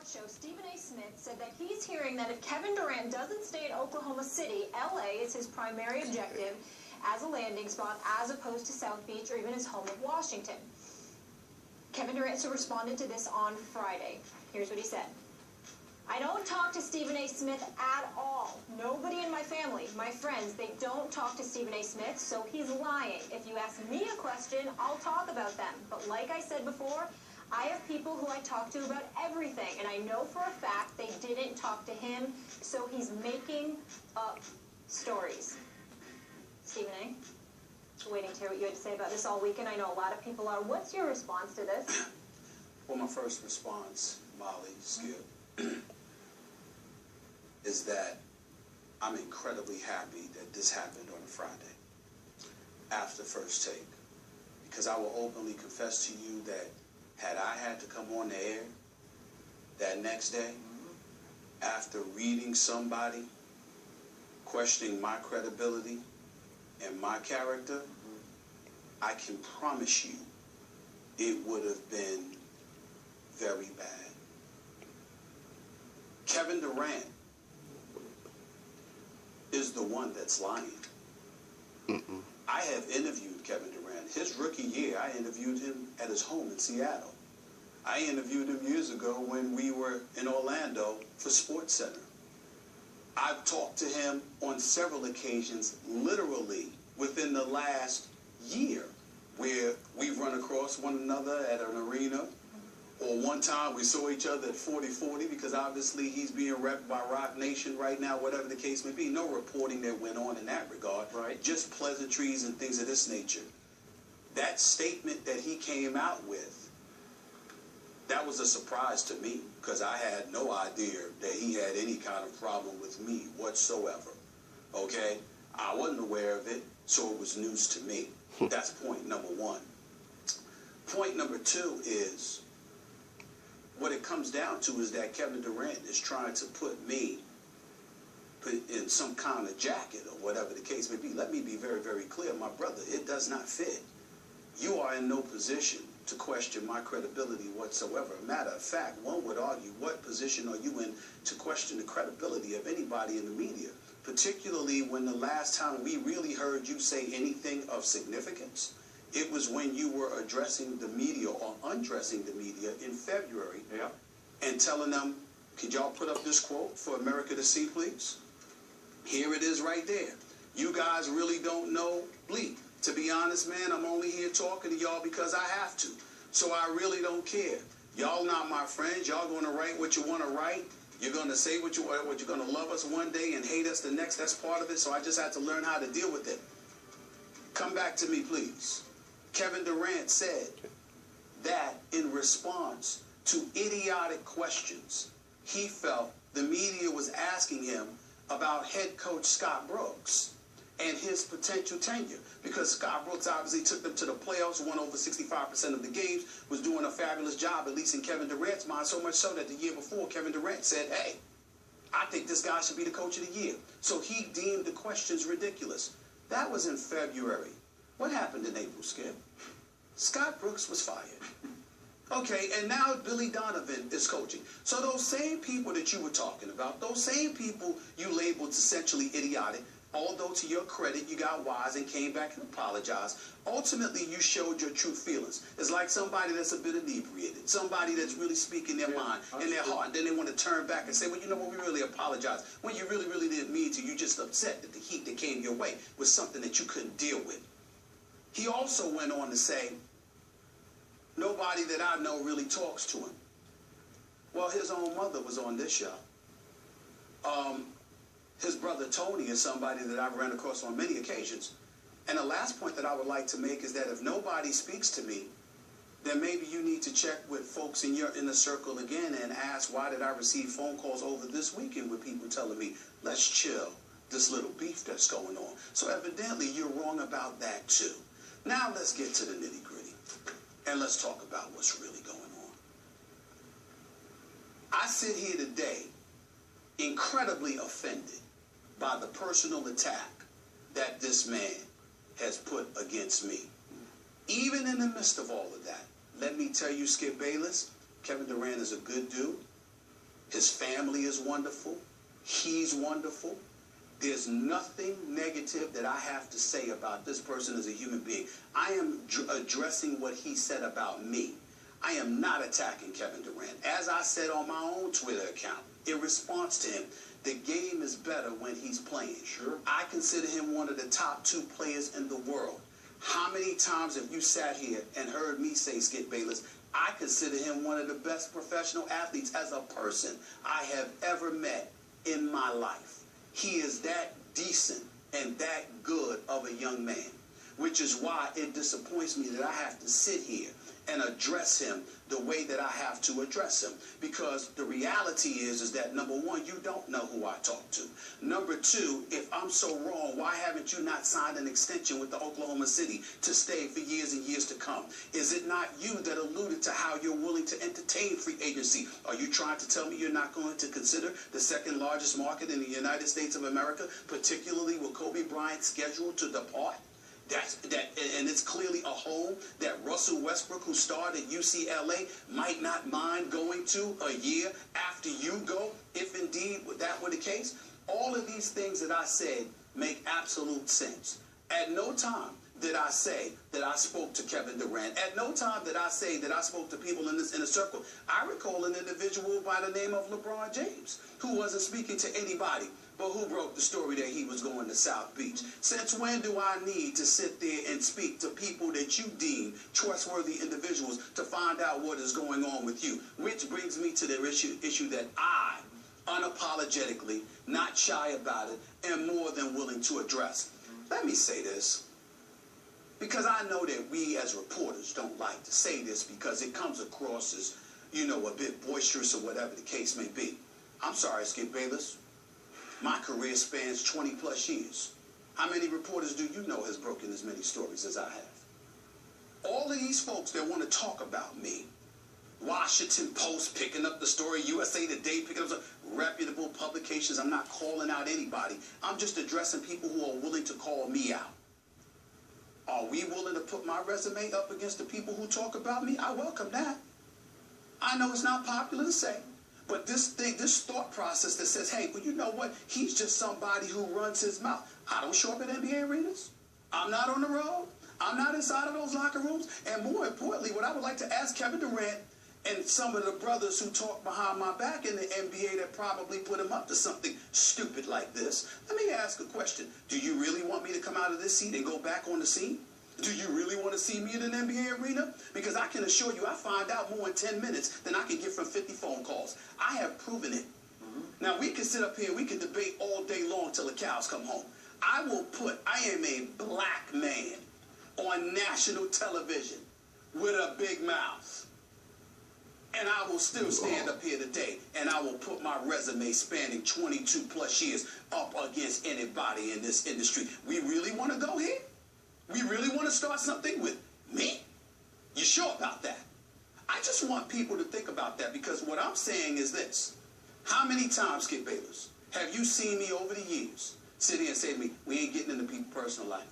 Show, Stephen A. Smith said that he's hearing that if Kevin Durant doesn't stay in Oklahoma City, L.A. is his primary objective as a landing spot, as opposed to South Beach or even his home of Washington. Kevin Durant responded to this on Friday. Here's what he said. I don't talk to Stephen A. Smith at all. Nobody in my family, my friends, they don't talk to Stephen A. Smith, so he's lying. If you ask me a question, I'll talk about them. But like I said before, I have people who I talk to about everything, and I know for a fact they didn't talk to him, so he's making up stories. Stephen A., waiting to hear what you had to say about this all weekend. I know a lot of people are. What's your response to this? Well, my first response, Molly, Skip, is that I'm incredibly happy that this happened on a Friday after First Take, because I will openly confess to you that had I had to come on the air that next day after reading somebody questioning my credibility and my character, I can promise you it would have been very bad. Kevin Durant is the one that's lying. I have interviewed Kevin Durant. His rookie year, I interviewed him at his home in Seattle. I interviewed him years ago when we were in Orlando for SportsCenter. I've talked to him on several occasions, literally within the last year, where we've run across one another at an arena, or one time we saw each other at 40-40, because obviously he's being repped by Rock Nation right now, whatever the case may be. No reporting that went on in that regard, right? Just pleasantries and things of this nature. That statement that he came out with, that was a surprise to me, because I had no idea that he had any kind of problem with me whatsoever, okay? I wasn't aware of it, so it was news to me. That's point number one. Point number two is, what it comes down to is that Kevin Durant is trying to put me in some kind of jacket or whatever the case may be. Let me be very, very clear, my brother, it does not fit. You are in no position to question my credibility whatsoever. Matter of fact, one would argue, what position are you in to question the credibility of anybody in the media, particularly when the last time we really heard you say anything of significance, it was when you were addressing the media or undressing the media in February, and telling them, could y'all put up this quote for America to see, please? Here it is right there. You guys really don't know bleep. To be honest, man, I'm only here talking to y'all because I have to. So I really don't care. Y'all not my friends. Y'all going to write what you want to write. You're going to say what you want. You're going to love us one day and hate us the next. That's part of it. So I just had to learn how to deal with it. Come back to me, please. Kevin Durant said that in response to idiotic questions he felt the media was asking him about head coach Scott Brooks and his potential tenure, because Scott Brooks obviously took them to the playoffs, won over 65% of the games, was doing a fabulous job, at least in Kevin Durant's mind, so much so that the year before, Kevin Durant said, hey, I think this guy should be the coach of the year. So he deemed the questions ridiculous. That was in February. What happened in April, Skip? Scott Brooks was fired. Okay, and now Billy Donovan is coaching. So those same people that you were talking about, those same people you labeled essentially idiotic, although to your credit, you got wise and came back and apologized, ultimately you showed your true feelings. It's like somebody that's a bit inebriated, somebody that's really speaking their mind and their heart, and then they want to turn back and say, well, you know what, we really apologize. When you really, really didn't mean to, you just upset that the heat that came your way was something that you couldn't deal with. He also went on to say, nobody that I know really talks to him. Well, his own mother was on this show. His brother Tony is somebody that I've ran across on many occasions. And the last point that I would like to make is that if nobody speaks to me, then maybe you need to check with folks in your inner circle again and ask, why did I receive phone calls over this weekend with people telling me, let's chill this little beef that's going on. So evidently you're wrong about that too. Now let's get to the nitty-gritty, and let's talk about what's really going on. I sit here today incredibly offended by the personal attack that this man has put against me. Even in the midst of all of that, let me tell you, Skip Bayless, Kevin Durant is a good dude. His family is wonderful. He's wonderful. There's nothing negative that I have to say about this person as a human being. I am addressing what he said about me. I am not attacking Kevin Durant. As I said on my own Twitter account, in response to him, the game is better when he's playing. Sure. I consider him one of the top 2 players in the world. How many times have you sat here and heard me say, Skip Bayless, I consider him one of the best professional athletes as a person I have ever met in my life. He is that decent and that good of a young man, which is why it disappoints me that I have to sit here and address him the way that I have to address him. Because the reality is that, number one, you don't know who I talk to. Number two, if I'm so wrong, why haven't you not signed an extension with the Oklahoma City to stay for years and years to come? Is it not you that alluded to how you're willing to entertain free agency? Are you trying to tell me you're not going to consider the second largest market in the United States of America, particularly with Kobe Bryant scheduled to depart? And it's clearly a home that Russell Westbrook, who starred at UCLA, might not mind going to a year after you go, if indeed that were the case. All of these things that I said make absolute sense. At no time did I say that I spoke to Kevin Durant. At no time did I say that I spoke to people in this inner circle. I recall an individual by the name of LeBron James, who wasn't speaking to anybody, but who broke the story that he was going to South Beach. Since when do I need to sit there and speak to people that you deem trustworthy individuals to find out what is going on with you? Which brings me to the issue that I, unapologetically, not shy about it, am more than willing to address. Let me say this, because I know that we as reporters don't like to say this because it comes across as, you know, a bit boisterous or whatever the case may be. I'm sorry, Skip Bayless. My career spans 20 plus years. How many reporters do you know has broken as many stories as I have? All of these folks that want to talk about me, Washington Post picking up the story, USA Today picking up some reputable publications. I'm not calling out anybody. I'm just addressing people who are willing to call me out. Are we willing to put my resume up against the people who talk about me? I welcome that. I know it's not popular to say. But this thought process that says, hey, well, you know what? He's just somebody who runs his mouth. I don't show up at NBA arenas. I'm not on the road. I'm not inside of those locker rooms. And more importantly, what I would like to ask Kevin Durant and some of the brothers who talk behind my back in the NBA that probably put him up to something stupid like this, let me ask a question. Do you really want me to come out of this seat and go back on the scene? Do you really want to see me in an NBA arena? Because I can assure you I find out more in 10 minutes than I can get from 50 phone calls. I have proven it. Now, we can sit up here, we can debate all day long till the cows come home. I am a black man on national television with a big mouth. And I will still stand up here today, and I will put my resume spanning 22 plus years up against anybody in this industry. We really want to go here? We really want to start something with me? You sure about that? I just want people to think about that, because what I'm saying is this. How many times, Skip Bayless, have you seen me over the years sit here and say to me, we ain't getting into people's personal life.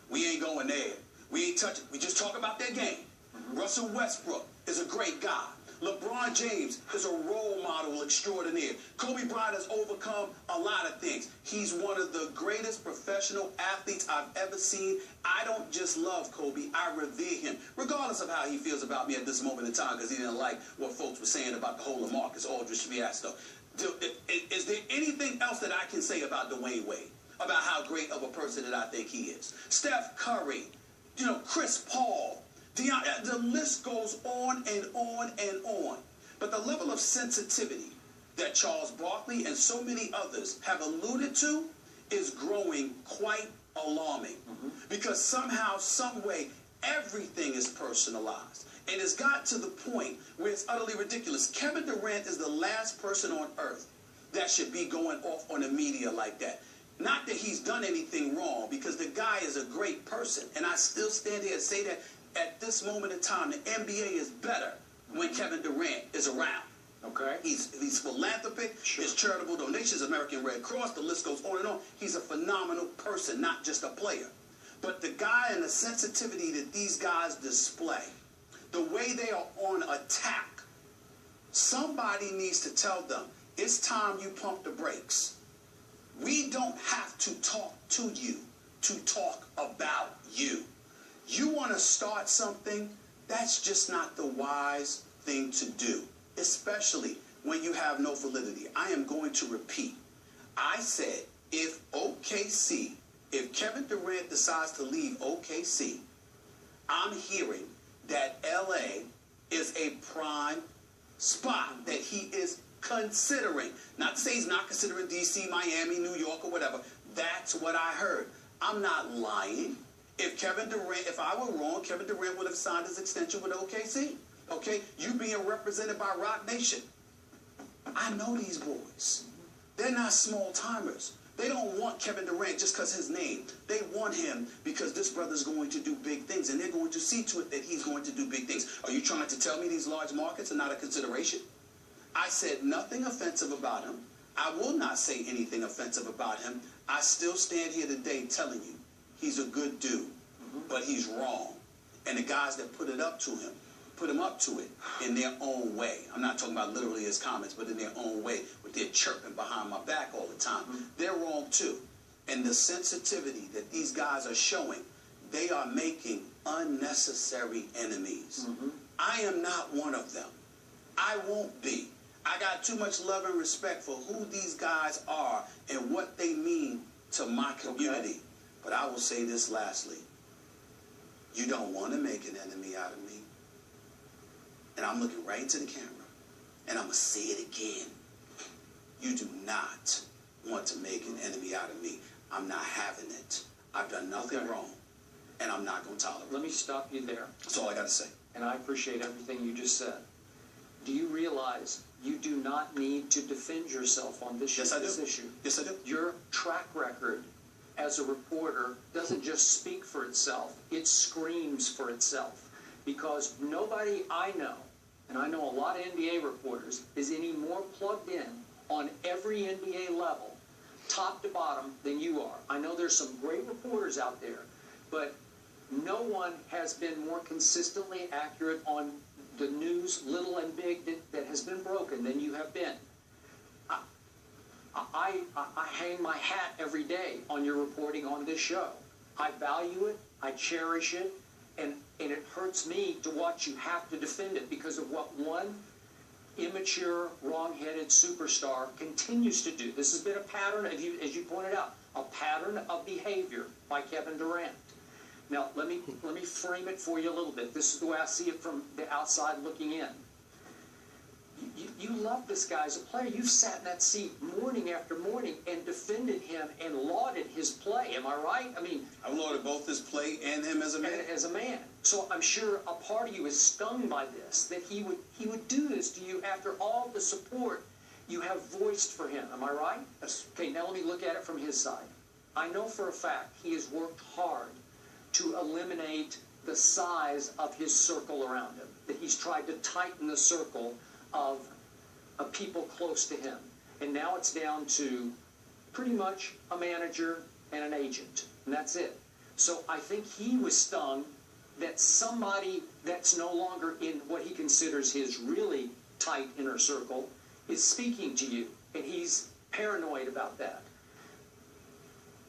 We ain't going there. We ain't touching. We just talk about their game. Russell Westbrook is a great guy. LeBron James is a role model extraordinaire. Kobe Bryant has overcome a lot of things. He's one of the greatest professional athletes I've ever seen. I don't just love Kobe, I revere him, regardless of how he feels about me at this moment in time, because he didn't like what folks were saying about the whole LaMarcus Aldridge fiasco. Is there anything else that I can say about Dwayne Wade, about how great of a person that I think he is? Steph Curry, Chris Paul, the list goes on and on and on. But the level of sensitivity that Charles Barkley and so many others have alluded to is growing quite alarming. Because somehow, some way, everything is personalized. And it's got to the point where it's utterly ridiculous. Kevin Durant is the last person on earth that should be going off on the media like that. Not that he's done anything wrong, because the guy is a great person. And I still stand here and say that at this moment in time, the NBA is better when Kevin Durant is around. Okay? He's philanthropic, sure. His charitable donations, American Red Cross, the list goes on and on. He's a phenomenal person, not just a player. But the guy and the sensitivity that these guys display, the way they are on attack, somebody needs to tell them, it's time you pump the brakes. We don't have to talk to you to talk about you. You want to start something, that's just not the wise thing to do, especially when you have no validity. I am going to repeat. I said, if Kevin Durant decides to leave OKC, I'm hearing that LA is a prime spot that he is considering. Not to say he's not considering DC, Miami, New York, or whatever. That's what I heard. I'm not lying. If I were wrong, Kevin Durant would have signed his extension with OKC. Okay? You being represented by Rock Nation. I know these boys. They're not small timers. They don't want Kevin Durant just because his name. They want him because this brother's going to do big things, and they're going to see to it that he's going to do big things. Are you trying to tell me these large markets are not a consideration? I said nothing offensive about him. I will not say anything offensive about him. I still stand here today telling you he's a good dude, but he's wrong. And the guys that put him up to it in their own way. I'm not talking about literally his comments, but in their own way, with their chirping behind my back all the time. They're wrong too. And the sensitivity that these guys are showing, they are making unnecessary enemies. I am not one of them. I won't be. I got too much love and respect for who these guys are and what they mean to my community. Okay. But I will say this lastly. You don't want to make an enemy out of me. And I'm looking right into the camera. And I'm going to say it again. You do not want to make an enemy out of me. I'm not having it. I've done nothing wrong. And I'm not going to tolerate it. Let me stop you there. That's all I got to say. And I appreciate everything you just said. Do you realize you do not need to defend yourself on this issue? Yes, I do. Your track record as a reporter doesn't just speak for itself. It screams for itself. Because nobody I know, and I know a lot of NBA reporters, is any more plugged in on every NBA level, top to bottom, than you are. I know there's some great reporters out there, but no one has been more consistently accurate on the news, little and big, that has been broken than you have been. I hang my hat every day on your reporting on this show. I value it, I cherish it, and it hurts me to watch you have to defend it because of what one immature, wrong-headed superstar continues to do. This has been a pattern, as you pointed out, a pattern of behavior by Kevin Durant. Now, let me frame it for you a little bit. This is the way I see it from the outside looking in. You love this guy as a player. You've sat in that seat morning after morning and defended him and lauded his play. Am I right? I mean, I lauded both his play and him as a man. As a man. So I'm sure a part of you is stung by this, that he would do this to you after all the support you have voiced for him. Am I right? Yes. Okay, now let me look at it from his side. I know for a fact he has worked hard to eliminate the size of his circle around him, that he's tried to tighten the circle of people close to him. And now it's down to pretty much a manager and an agent, and that's it. So I think he was stung that somebody that's no longer in what he considers his really tight inner circle is speaking to you, and he's paranoid about that.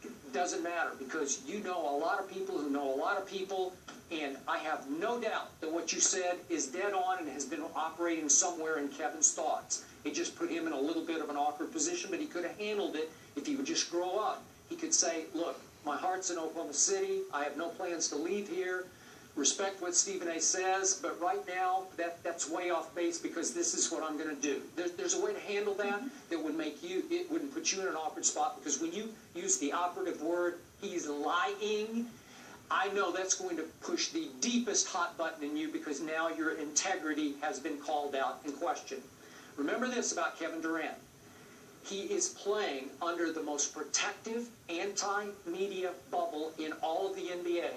It doesn't matter, because you know a lot of people who know a lot of people, and I have no doubt that what you said is dead on and has been operating somewhere in Kevin's thoughts. It just put him in a little bit of an awkward position, but he could have handled it if he would just grow up. He could say, look, my heart's in Oklahoma City. I have no plans to leave here. Respect what Stephen A. says, but right now, that's way off base because this is what I'm going to do. There's a way to handle that that would make you, it wouldn't put you in an awkward spot, because when you use the operative word, he's lying, I know that's going to push the deepest hot button in you, because now your integrity has been called out and questioned. Remember this about Kevin Durant. He is playing under the most protective anti-media bubble in all of the NBA,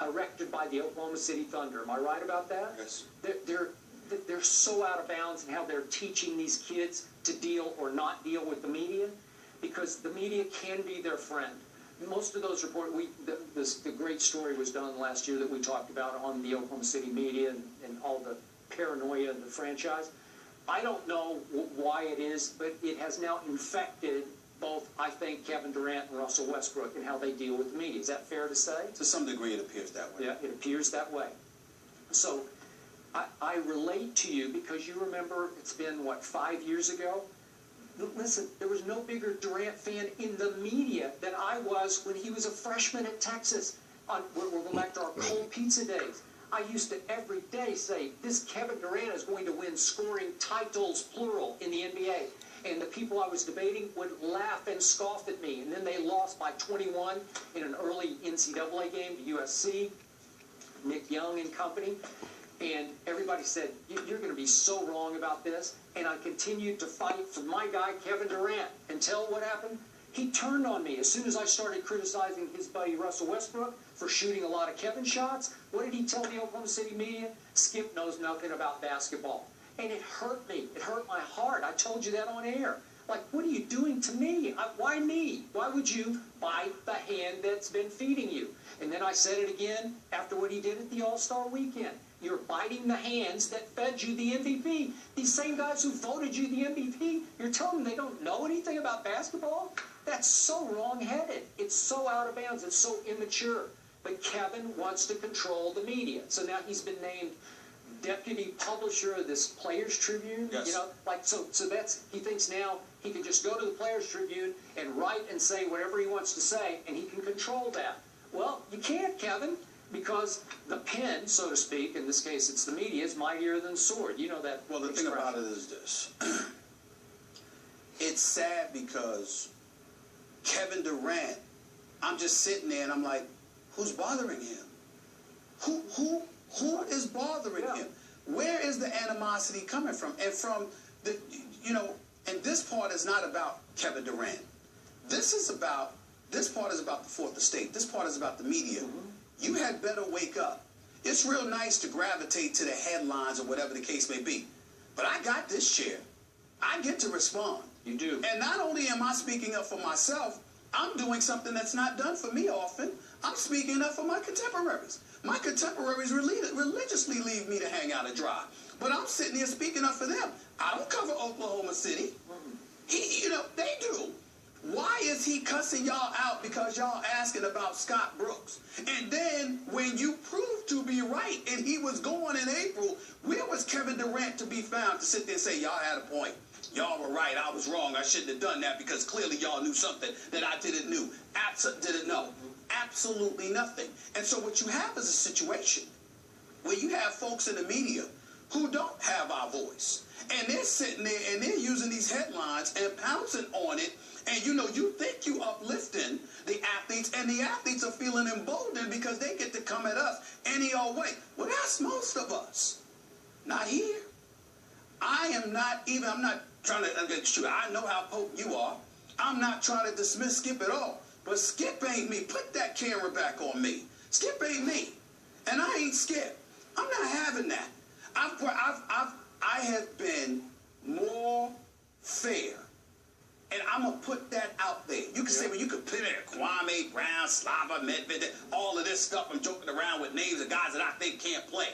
erected by the Oklahoma City Thunder. Am I right about that? Yes. They're so out of bounds in how they're teaching these kids to deal or not deal with the media, because the media can be their friend. Most of those reports, the great story was done last year that we talked about on the Oklahoma City media and all the paranoia of the franchise. I don't know why it is, but it has now infected both, I think, Kevin Durant and Russell Westbrook and how they deal with the media. Is that fair to say? To some degree, it appears that way. Yeah, it appears that way. So I relate to you because you remember it's been, what, 5 years ago? Listen, there was no bigger Durant fan in the media than I was when he was a freshman at Texas. We're going back to our cold pizza days. I used to every day say, this Kevin Durant is going to win scoring titles, plural, in the NBA. And the people I was debating would laugh and scoff at me. And then they lost by 21 in an early NCAA game to USC, Nick Young and company. And everybody said, you're going to be so wrong about this. And I continued to fight for my guy, Kevin Durant, until what happened? He turned on me as soon as I started criticizing his buddy Russell Westbrook for shooting a lot of Kevin shots. What did he tell the Oklahoma City media? Skip knows nothing about basketball. And it hurt me. It hurt my heart. I told you that on air. Like, what are you doing to me? Why me? Why would you bite the hand that's been feeding you? And then I said it again after what he did at the All-Star Weekend. You're biting the hands that fed you the MVP. These same guys who voted you the MVP, you're telling them they don't know anything about basketball? That's so wrong-headed. It's so out of bounds. It's so immature. But Kevin wants to control the media. So now he's been named deputy publisher of this Players Tribune. Yes. You know, like so that's, he thinks now he can just go to the Players Tribune and write and say whatever he wants to say, and he can control that. Well, you can't, Kevin, because the pen, so to speak, in this case it's the media, is mightier than the sword. You know that. Well, the thing about it is this. It's sad because Kevin Durant, I'm just sitting there and I'm like, who's bothering him? Who is bothering him? Where is the animosity coming from? And from the, you know, and this part is not about Kevin Durant. This part is about the fourth estate. This part is about the media. You had better wake up. It's real nice to gravitate to the headlines or whatever the case may be. But I got this chair. I get to respond. You do. And not only am I speaking up for myself, I'm doing something that's not done for me often. I'm speaking up for my contemporaries. My contemporaries religiously leave me to hang out and dry. But I'm sitting here speaking up for them. I don't cover Oklahoma City. You know, they do. Why is he cussing y'all out because y'all asking about Scott Brooks? And then when you proved to be right and he was going in April, where was Kevin Durant to be found to sit there and say, y'all had a point? Y'all were right. I was wrong. I shouldn't have done that because clearly y'all knew something that I didn't know. Absolutely nothing. And so what you have is a situation where you have folks in the media who don't have our voice. And they're sitting there and they're using these headlines and pouncing on it. And, you know, you think you uplifting the athletes, and the athletes are feeling emboldened because they get to come at us any old way. Well, that's most of us. Not here. I'm not trying to shoot. I know how potent you are. I'm not trying to dismiss Skip at all. But Skip ain't me. Put that camera back on me. Skip ain't me. And I ain't Skip. I'm not having that. I have been more fair. And I'm going to put that out there. You can say, well, you could put it Kwame Brown, Slava, Medvedev, all of this stuff. I'm joking around with names of guys that I think can't play.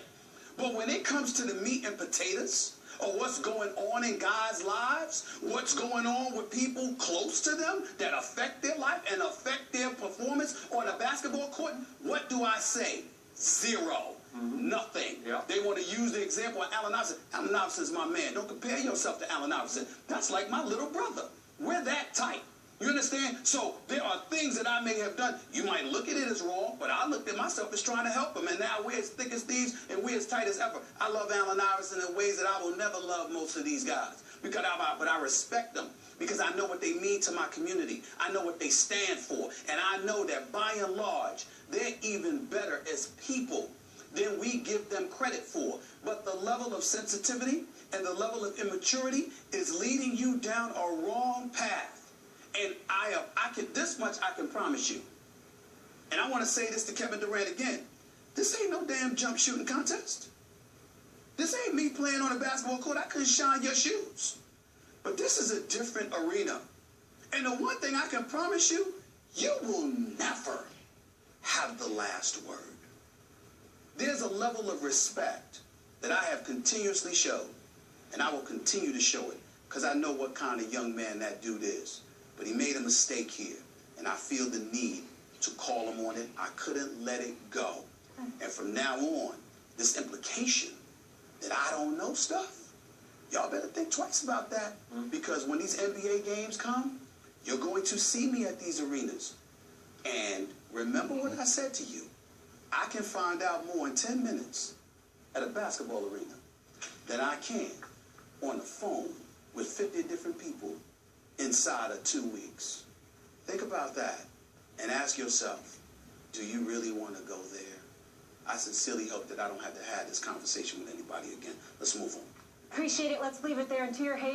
But when it comes to the meat and potatoes, or what's going on in guys' lives, what's going on with people close to them that affect their life and affect their performance on a basketball court, what do I say? Zero. Nothing. Yeah. They want to use the example of Allen Iverson. Allen Iverson's my man. Don't compare yourself to Allen Iverson. That's like my little brother. We're that tight. You understand? So there are things that I may have done. You might look at it as wrong, but I looked at myself as trying to help him. And now we're as thick as thieves and we're as tight as ever. I love Allen Iverson in ways that I will never love most of these guys. But I respect them because I know what they mean to my community. I know what they stand for. And I know that by and large, they're even better as people than we give them credit for. But the level of sensitivity and the level of immaturity is leading you down a wrong path. And this much I can promise you. And I want to say this to Kevin Durant again. This ain't no damn jump shooting contest. This ain't me playing on a basketball court. I couldn't shine your shoes. But this is a different arena. And the one thing I can promise you, you will never have the last word. There's a level of respect that I have continuously showed. And I will continue to show it, because I know what kind of young man that dude is. But he made a mistake here, and I feel the need to call him on it. I couldn't let it go. And from now on, this implication that I don't know stuff, y'all better think twice about that. Because when these NBA games come, you're going to see me at these arenas. And remember what I said to you. I can find out more in 10 minutes at a basketball arena than I can on the phone with 50 different people inside of 2 weeks. Think about that and ask yourself, do you really want to go there? I sincerely hope that I don't have to have this conversation with anybody again. Let's move on. Appreciate it. Let's leave it there. And to your hate.